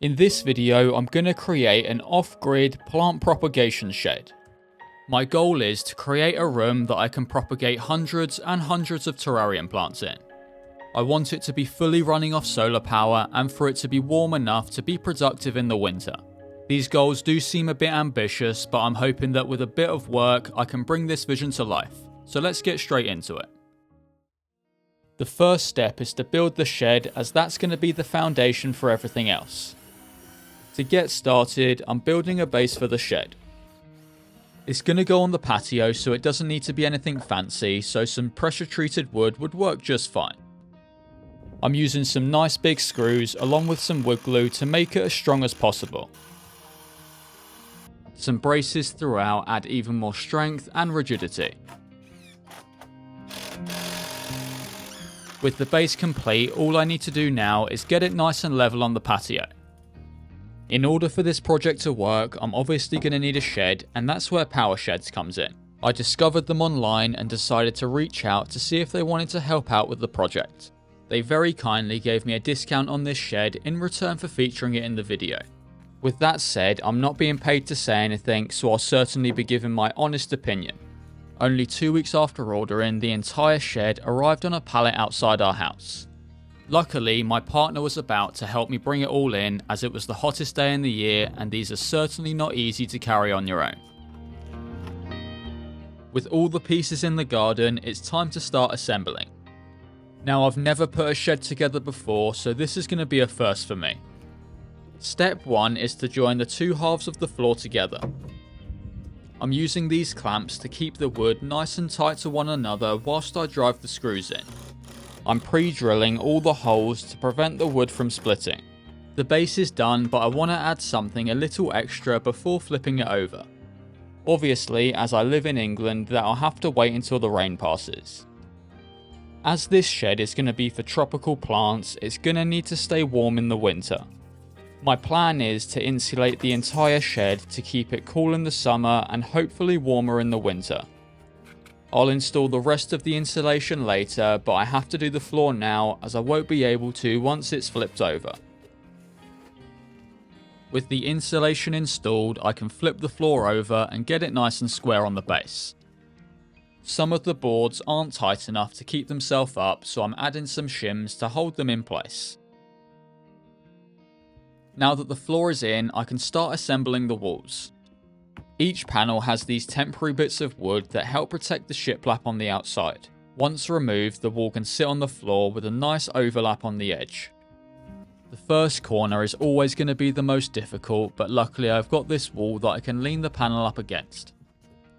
In this video, I'm going to create an off-grid plant propagation shed. My goal is to create a room that I can propagate hundreds and hundreds of terrarium plants in. I want it to be fully running off solar power and for it to be warm enough to be productive in the winter. These goals do seem a bit ambitious, but I'm hoping that with a bit of work I can bring this vision to life. So let's get straight into it. The first step is to build the shed, as that's going to be the foundation for everything else. To get started, I'm building a base for the shed. It's going to go on the patio, so it doesn't need to be anything fancy, so some pressure treated wood would work just fine. I'm using some nice big screws along with some wood glue to make it as strong as possible. Some braces throughout add even more strength and rigidity. With the base complete, all I need to do now is get it nice and level on the patio. In order for this project to work, I'm obviously going to need a shed, and that's where Power Sheds comes in. I discovered them online and decided to reach out to see if they wanted to help out with the project. They very kindly gave me a discount on this shed in return for featuring it in the video. With that said, I'm not being paid to say anything, so I'll certainly be giving my honest opinion. Only 2 weeks after ordering, the entire shed arrived on a pallet outside our house. Luckily, my partner was about to help me bring it all in, as it was the hottest day in the year and these are certainly not easy to carry on your own. With all the pieces in the garden, it's time to start assembling. Now, I've never put a shed together before, so this is going to be a first for me. Step 1 is to join the two halves of the floor together. I'm using these clamps to keep the wood nice and tight to one another whilst I drive the screws in. I'm pre-drilling all the holes to prevent the wood from splitting. The base is done, but I want to add something a little extra before flipping it over. Obviously, as I live in England, that'll have to wait until the rain passes. As this shed is going to be for tropical plants, it's going to need to stay warm in the winter. My plan is to insulate the entire shed to keep it cool in the summer and hopefully warmer in the winter. I'll install the rest of the insulation later, but I have to do the floor now as I won't be able to once it's flipped over. With the insulation installed, I can flip the floor over and get it nice and square on the base. Some of the boards aren't tight enough to keep themselves up, so I'm adding some shims to hold them in place. Now that the floor is in, I can start assembling the walls. Each panel has these temporary bits of wood that help protect the shiplap on the outside. Once removed, the wall can sit on the floor with a nice overlap on the edge. The first corner is always going to be the most difficult, but luckily I've got this wall that I can lean the panel up against.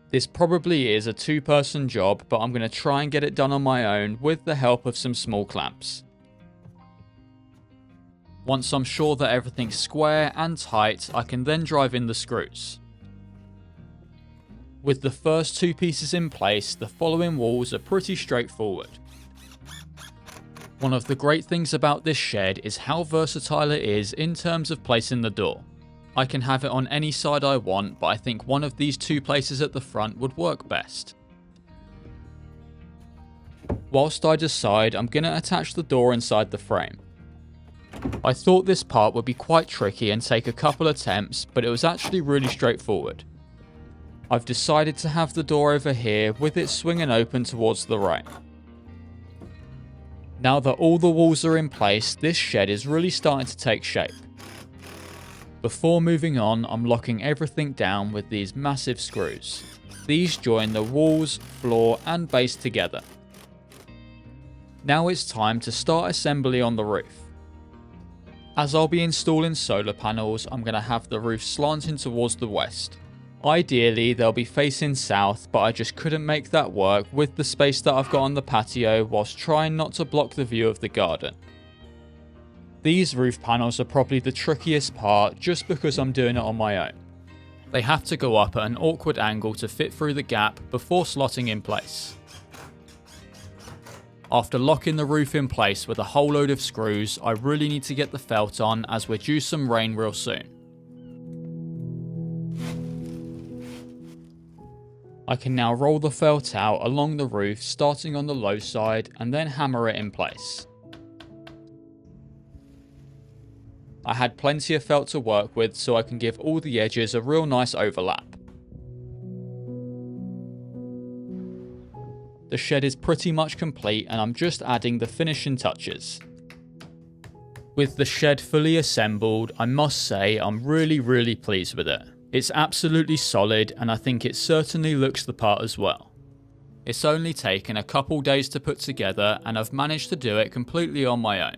This probably is a two-person job, but I'm going to try and get it done on my own with the help of some small clamps. Once I'm sure that everything's square and tight, I can then drive in the screws. With the first two pieces in place, the following walls are pretty straightforward. One of the great things about this shed is how versatile it is in terms of placing the door. I can have it on any side I want, but I think one of these two places at the front would work best. Whilst I decide, I'm going to attach the door inside the frame. I thought this part would be quite tricky and take a couple attempts, but it was actually really straightforward. I've decided to have the door over here with it swinging open towards the right. Now that all the walls are in place, this shed is really starting to take shape. Before moving on, I'm locking everything down with these massive screws. These join the walls, floor and base together. Now it's time to start assembly on the roof. As I'll be installing solar panels, I'm going to have the roof slanting towards the west. Ideally, they'll be facing south, but I just couldn't make that work with the space that I've got on the patio whilst trying not to block the view of the garden. These roof panels are probably the trickiest part just because I'm doing it on my own. They have to go up at an awkward angle to fit through the gap before slotting in place. After locking the roof in place with a whole load of screws, I really need to get the felt on as we're due some rain real soon. I can now roll the felt out along the roof, starting on the low side and then hammer it in place. I had plenty of felt to work with, so I can give all the edges a real nice overlap. The shed is pretty much complete and I'm just adding the finishing touches. With the shed fully assembled, I must say I'm really pleased with it. It's absolutely solid and I think it certainly looks the part as well. It's only taken a couple days to put together and I've managed to do it completely on my own.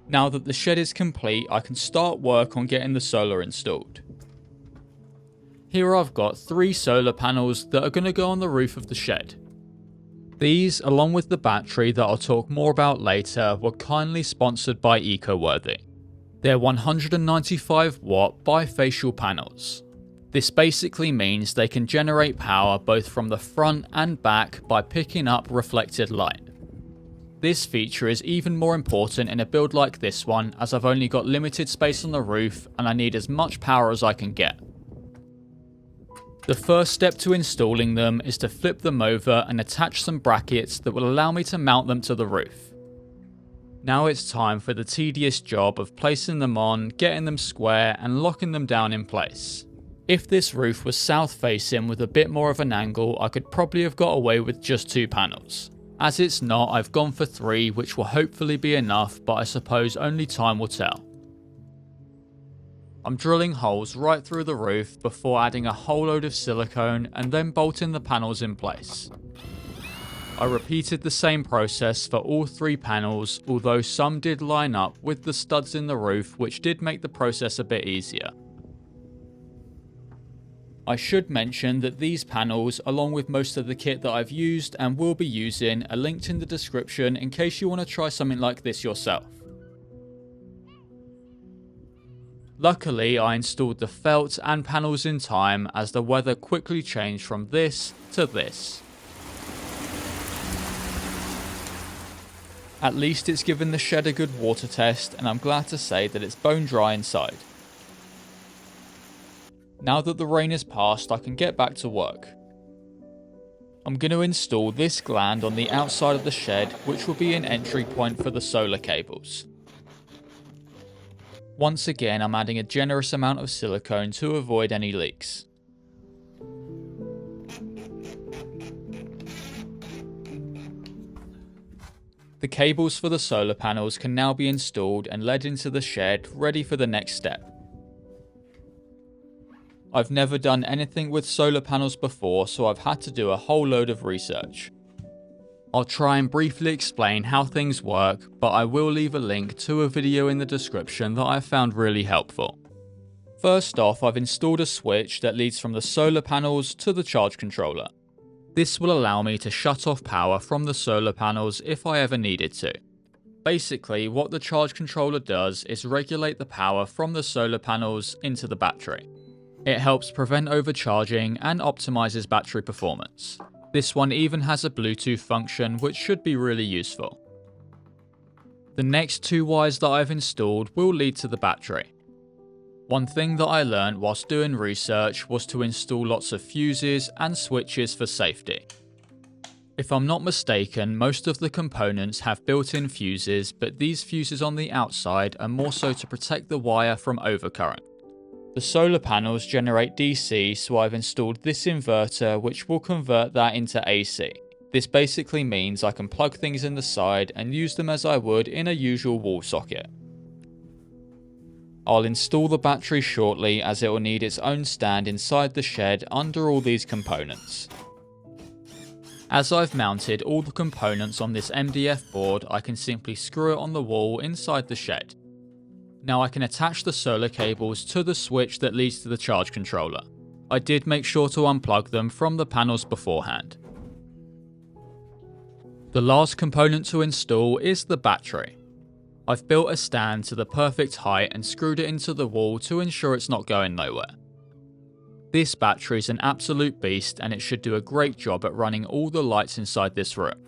Now that the shed is complete, I can start work on getting the solar installed. Here I've got 3 solar panels that are going to go on the roof of the shed. These, along with the battery that I'll talk more about later, were kindly sponsored by EcoWorthy. They're 195 watt bifacial panels. This basically means they can generate power both from the front and back by picking up reflected light. This feature is even more important in a build like this one, as I've only got limited space on the roof and I need as much power as I can get. The first step to installing them is to flip them over and attach some brackets that will allow me to mount them to the roof. Now it's time for the tedious job of placing them on, getting them square and locking them down in place. If this roof was south facing with a bit more of an angle, I could probably have got away with just 2 panels. As it's not, I've gone for 3, which will hopefully be enough, but I suppose only time will tell. I'm drilling holes right through the roof before adding a whole load of silicone and then bolting the panels in place. I repeated the same process for all 3 panels, although some did line up with the studs in the roof, which did make the process a bit easier. I should mention that these panels, along with most of the kit that I've used and will be using, are linked in the description in case you want to try something like this yourself. Luckily, I installed the felt and panels in time as the weather quickly changed from this to this. At least it's given the shed a good water test and I'm glad to say that it's bone dry inside. Now that the rain is past, I can get back to work. I'm going to install this gland on the outside of the shed, which will be an entry point for the solar cables. Once again, I'm adding a generous amount of silicone to avoid any leaks. The cables for the solar panels can now be installed and led into the shed, ready for the next step. I've never done anything with solar panels before, so I've had to do a whole load of research. I'll try and briefly explain how things work, but I will leave a link to a video in the description that I found really helpful. First off, I've installed a switch that leads from the solar panels to the charge controller. This will allow me to shut off power from the solar panels if I ever needed to. Basically, what the charge controller does is regulate the power from the solar panels into the battery. It helps prevent overcharging and optimizes battery performance. This one even has a Bluetooth function, which should be really useful. The next 2 wires that I've installed will lead to the battery. One thing that I learned whilst doing research was to install lots of fuses and switches for safety. If I'm not mistaken, most of the components have built-in fuses, but these fuses on the outside are more so to protect the wire from overcurrent. The solar panels generate DC, so I've installed this inverter which will convert that into AC. This basically means I can plug things in the side and use them as I would in a usual wall socket. I'll install the battery shortly, as it will need its own stand inside the shed under all these components. As I've mounted all the components on this MDF board, I can simply screw it on the wall inside the shed. Now I can attach the solar cables to the switch that leads to the charge controller. I did make sure to unplug them from the panels beforehand. The last component to install is the battery. I've built a stand to the perfect height and screwed it into the wall to ensure it's not going nowhere. This battery is an absolute beast and it should do a great job at running all the lights inside this room.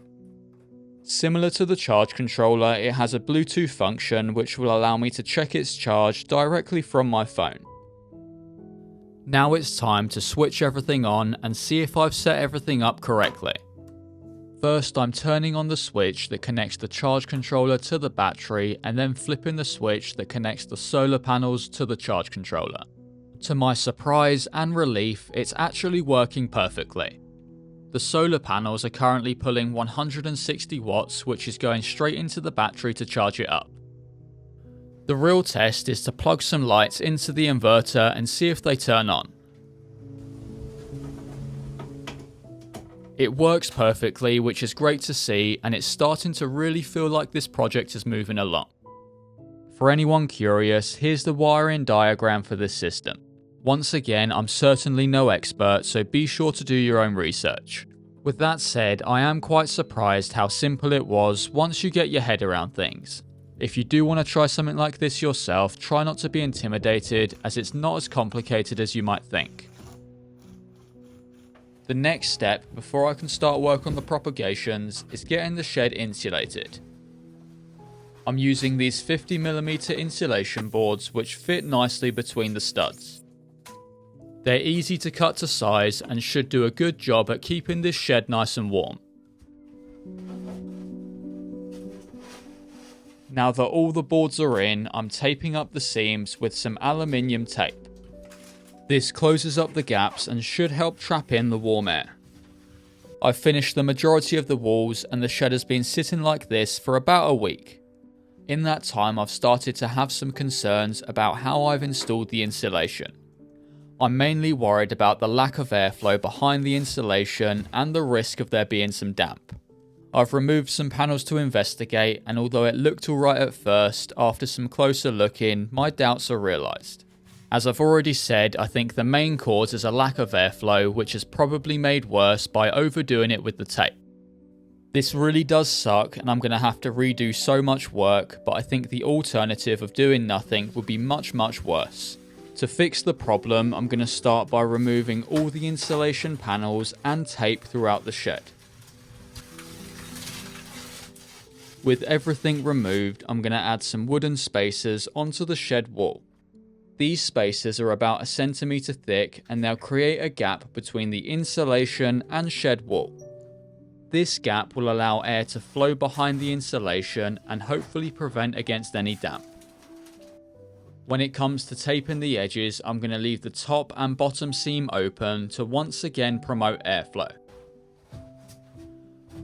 Similar to the charge controller, it has a Bluetooth function which will allow me to check its charge directly from my phone. Now it's time to switch everything on and see if I've set everything up correctly. First, I'm turning on the switch that connects the charge controller to the battery and then flipping the switch that connects the solar panels to the charge controller. To my surprise and relief, it's actually working perfectly. The solar panels are currently pulling 160 watts, which is going straight into the battery to charge it up. The real test is to plug some lights into the inverter and see if they turn on. It works perfectly, which is great to see, and it's starting to really feel like this project is moving along. For anyone curious, here's the wiring diagram for this system. Once again, I'm certainly no expert, so be sure to do your own research. With that said, I am quite surprised how simple it was once you get your head around things. If you do want to try something like this yourself, try not to be intimidated, as it's not as complicated as you might think. The next step, before I can start work on the propagations, is getting the shed insulated. I'm using these 50mm insulation boards which fit nicely between the studs. They're easy to cut to size and should do a good job at keeping this shed nice and warm. Now that all the boards are in, I'm taping up the seams with some aluminium tape. This closes up the gaps and should help trap in the warm air. I've finished the majority of the walls and the shed has been sitting like this for about a week. In that time, I've started to have some concerns about how I've installed the insulation. I'm mainly worried about the lack of airflow behind the insulation and the risk of there being some damp. I've removed some panels to investigate, and although it looked alright at first, after some closer looking, my doubts are realised. As I've already said, I think the main cause is a lack of airflow, which is probably made worse by overdoing it with the tape. This really does suck, and I'm going to have to redo so much work, but I think the alternative of doing nothing would be much worse. To fix the problem, I'm going to start by removing all the insulation panels and tape throughout the shed. With everything removed, I'm going to add some wooden spacers onto the shed wall. These spacers are about 1 centimeter thick and they'll create a gap between the insulation and shed wall. This gap will allow air to flow behind the insulation and hopefully prevent against any damp. When it comes to taping the edges, I'm going to leave the top and bottom seam open to once again promote airflow.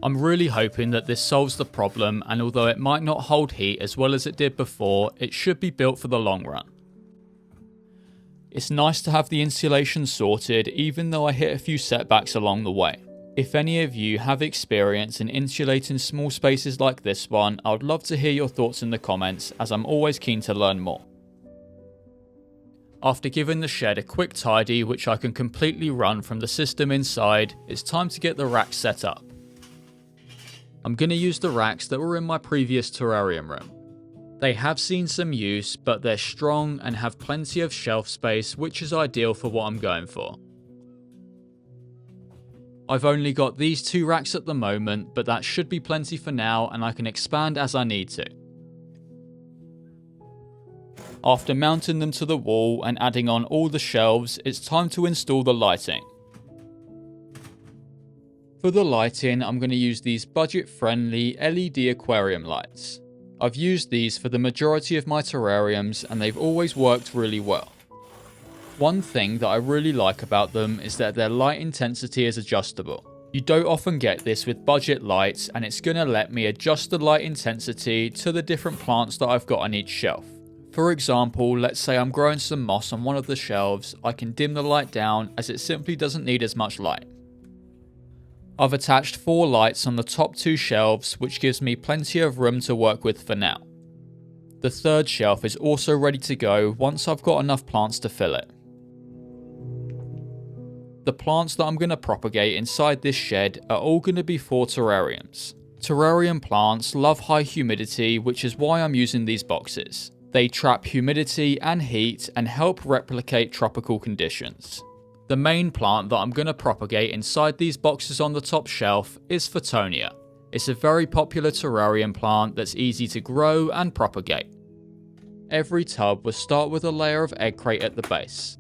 I'm really hoping that this solves the problem, and although it might not hold heat as well as it did before, it should be built for the long run. It's nice to have the insulation sorted, even though I hit a few setbacks along the way. If any of you have experience in insulating small spaces like this one, I would love to hear your thoughts in the comments, as I'm always keen to learn more. After giving the shed a quick tidy, which I can completely run from the system inside, it's time to get the racks set up. I'm going to use the racks that were in my previous terrarium room. They have seen some use, but they're strong and have plenty of shelf space, which is ideal for what I'm going for. I've only got these 2 racks at the moment, but that should be plenty for now, and I can expand as I need to. After mounting them to the wall and adding on all the shelves, it's time to install the lighting. For the lighting, I'm going to use these budget-friendly LED aquarium lights. I've used these for the majority of my terrariums and they've always worked really well. One thing that I really like about them is that their light intensity is adjustable. You don't often get this with budget lights, and it's going to let me adjust the light intensity to the different plants that I've got on each shelf. For example, let's say I'm growing some moss on one of the shelves, I can dim the light down as it simply doesn't need as much light. I've attached 4 lights on the top 2 shelves, which gives me plenty of room to work with for now. The 3rd shelf is also ready to go once I've got enough plants to fill it. The plants that I'm going to propagate inside this shed are all going to be 4 terrariums. Terrarium plants love high humidity, which is why I'm using these boxes. They trap humidity and heat and help replicate tropical conditions. The main plant that I'm going to propagate inside these boxes on the top shelf is Photonia. It's a very popular terrarium plant that's easy to grow and propagate. Every tub will start with a layer of egg crate at the base.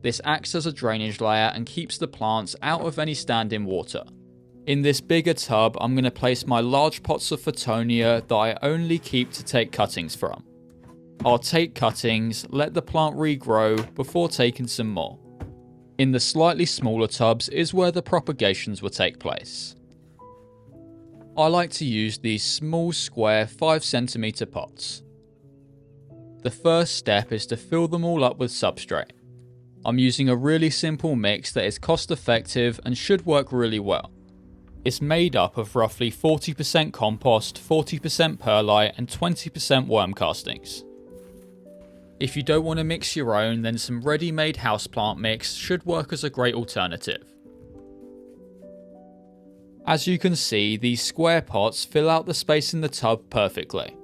This acts as a drainage layer and keeps the plants out of any standing water. In this bigger tub, I'm going to place my large pots of Photonia that I only keep to take cuttings from. I'll take cuttings, let the plant regrow before taking some more. In the slightly smaller tubs is where the propagations will take place. I like to use these small square 5cm pots. The first step is to fill them all up with substrate. I'm using a really simple mix that is cost effective and should work really well. It's made up of roughly 40% compost, 40% perlite and 20% worm castings. If you don't want to mix your own, then some ready-made houseplant mix should work as a great alternative. As you can see, these square pots fill out the space in the tub perfectly.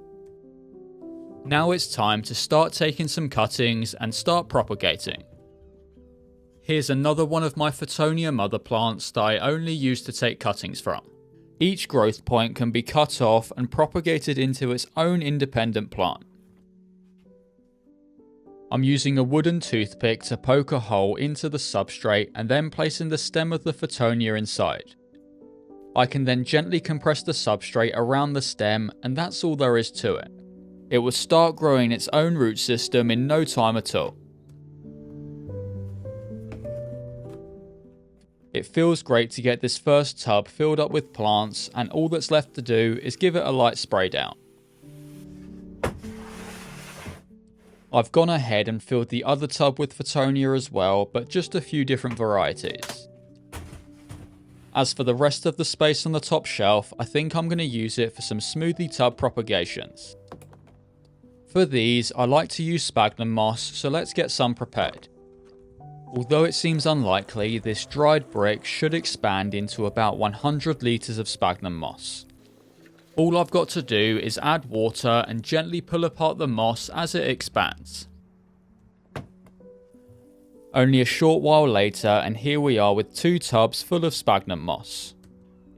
Now it's time to start taking some cuttings and start propagating. Here's another one of my Photonia mother plants that I only use to take cuttings from. Each growth point can be cut off and propagated into its own independent plant. I'm using a wooden toothpick to poke a hole into the substrate and then placing the stem of the Photonia inside. I can then gently compress the substrate around the stem, and that's all there is to it. It will start growing its own root system in no time at all. It feels great to get this first tub filled up with plants, and all that's left to do is give it a light spray down. I've gone ahead and filled the other tub with Photonia as well, but just a few different varieties. As for the rest of the space on the top shelf, I think I'm going to use it for some smoothie tub propagations. For these, I like to use sphagnum moss, so let's get some prepared. Although it seems unlikely, this dried brick should expand into about 100 litres of sphagnum moss. All I've got to do is add water and gently pull apart the moss as it expands. Only a short while later, and here we are with 2 tubs full of sphagnum moss.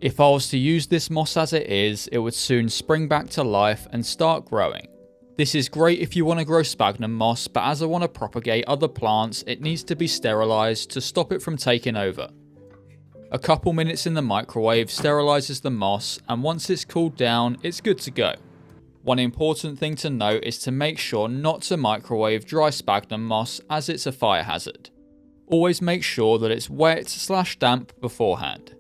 If I was to use this moss as it is, it would soon spring back to life and start growing. This is great if you want to grow sphagnum moss, but as I want to propagate other plants, it needs to be sterilised to stop it from taking over. A couple minutes in the microwave sterilises the moss, and once it's cooled down, it's good to go. One important thing to note is to make sure not to microwave dry sphagnum moss, as it's a fire hazard. Always make sure that it's wet/damp beforehand.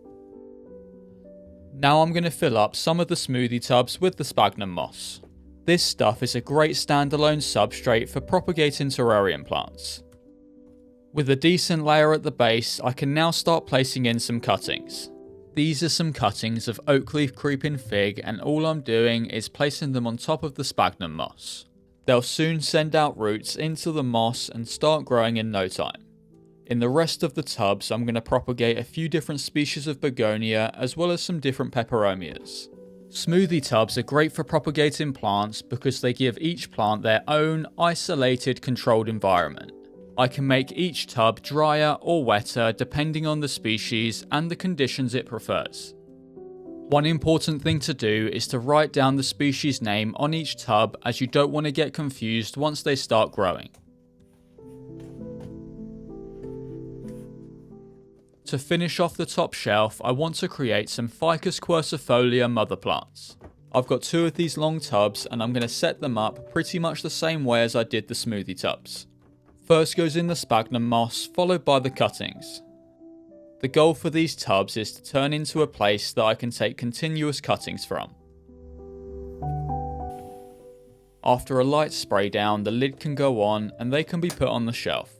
Now I'm going to fill up some of the smoothie tubs with the sphagnum moss. This stuff is a great standalone substrate for propagating terrarium plants. With a decent layer at the base, I can now start placing in some cuttings. These are some cuttings of oakleaf creeping fig, and all I'm doing is placing them on top of the sphagnum moss. They'll soon send out roots into the moss and start growing in no time. In the rest of the tubs, I'm going to propagate a few different species of begonia as well as some different peperomias. Smoothie tubs are great for propagating plants because they give each plant their own isolated controlled environment. I can make each tub drier or wetter depending on the species and the conditions it prefers. One important thing to do is to write down the species name on each tub, as you don't want to get confused once they start growing. To finish off the top shelf, I want to create some Ficus quercifolia mother plants. I've got 2 of these long tubs and I'm going to set them up pretty much the same way as I did the smoothie tubs. First goes in the sphagnum moss, followed by the cuttings. The goal for these tubs is to turn into a place that I can take continuous cuttings from. After a light spray down, the lid can go on and they can be put on the shelf.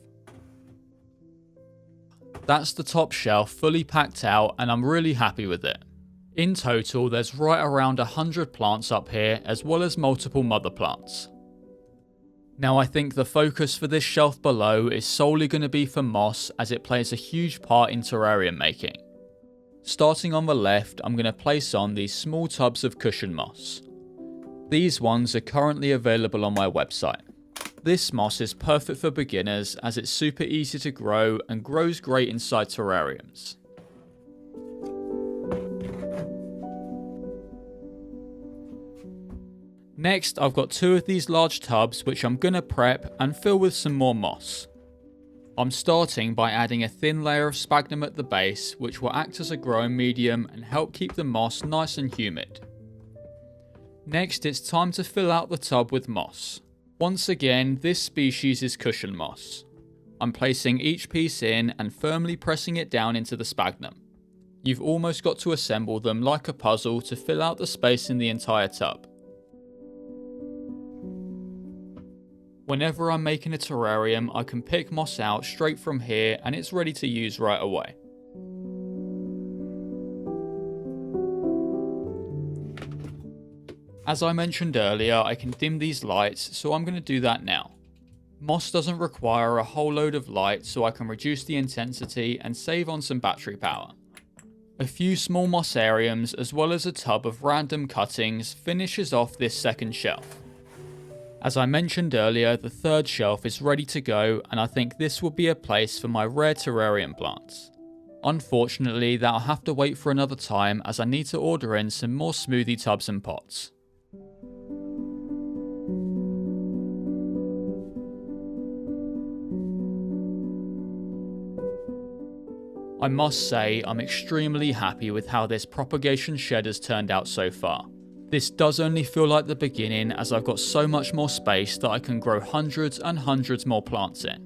That's the top shelf fully packed out, and I'm really happy with it. In total, there's right around 100 plants up here, as well as multiple mother plants. Now I think the focus for this shelf below is solely going to be for moss, as it plays a huge part in terrarium making. Starting on the left, I'm going to place on these small tubs of cushion moss. These ones are currently available on my website. This moss is perfect for beginners as it's super easy to grow and grows great inside terrariums. Next, I've got 2 of these large tubs which I'm going to prep and fill with some more moss. I'm starting by adding a thin layer of sphagnum at the base, which will act as a growing medium and help keep the moss nice and humid. Next, it's time to fill out the tub with moss. Once again, this species is cushion moss. I'm placing each piece in and firmly pressing it down into the sphagnum. You've almost got to assemble them like a puzzle to fill out the space in the entire tub. Whenever I'm making a terrarium, I can pick moss out straight from here and it's ready to use right away. As I mentioned earlier, I can dim these lights, so I'm going to do that now. Moss doesn't require a whole load of light, so I can reduce the intensity and save on some battery power. A few small mossariums as well as a tub of random cuttings finishes off this second shelf. As I mentioned earlier, the third shelf is ready to go, and I think this will be a place for my rare terrarium plants. Unfortunately, that'll have to wait for another time as I need to order in some more smoothie tubs and pots. I must say I'm extremely happy with how this propagation shed has turned out so far. This does only feel like the beginning, as I've got so much more space that I can grow hundreds and hundreds more plants in.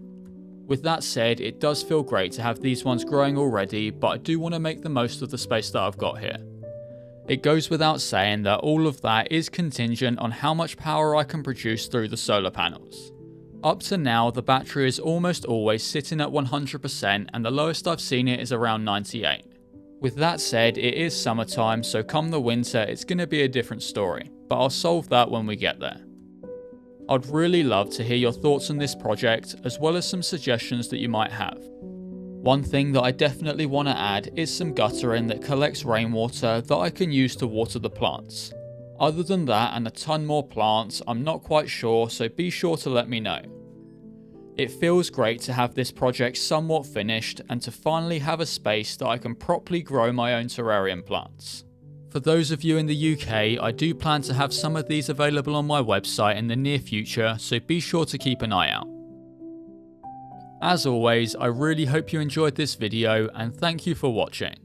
With that said, it does feel great to have these ones growing already, but I do want to make the most of the space that I've got here. It goes without saying that all of that is contingent on how much power I can produce through the solar panels. Up to now, the battery is almost always sitting at 100% and the lowest I've seen it is around 98. With that said, it is summertime, so come the winter it's going to be a different story, but I'll solve that when we get there. I'd really love to hear your thoughts on this project, as well as some suggestions that you might have. One thing that I definitely want to add is some guttering that collects rainwater that I can use to water the plants. Other than that and a ton more plants, I'm not quite sure, so be sure to let me know. It feels great to have this project somewhat finished and to finally have a space that I can properly grow my own terrarium plants. For those of you in the UK, I do plan to have some of these available on my website in the near future, so be sure to keep an eye out. As always, I really hope you enjoyed this video and thank you for watching.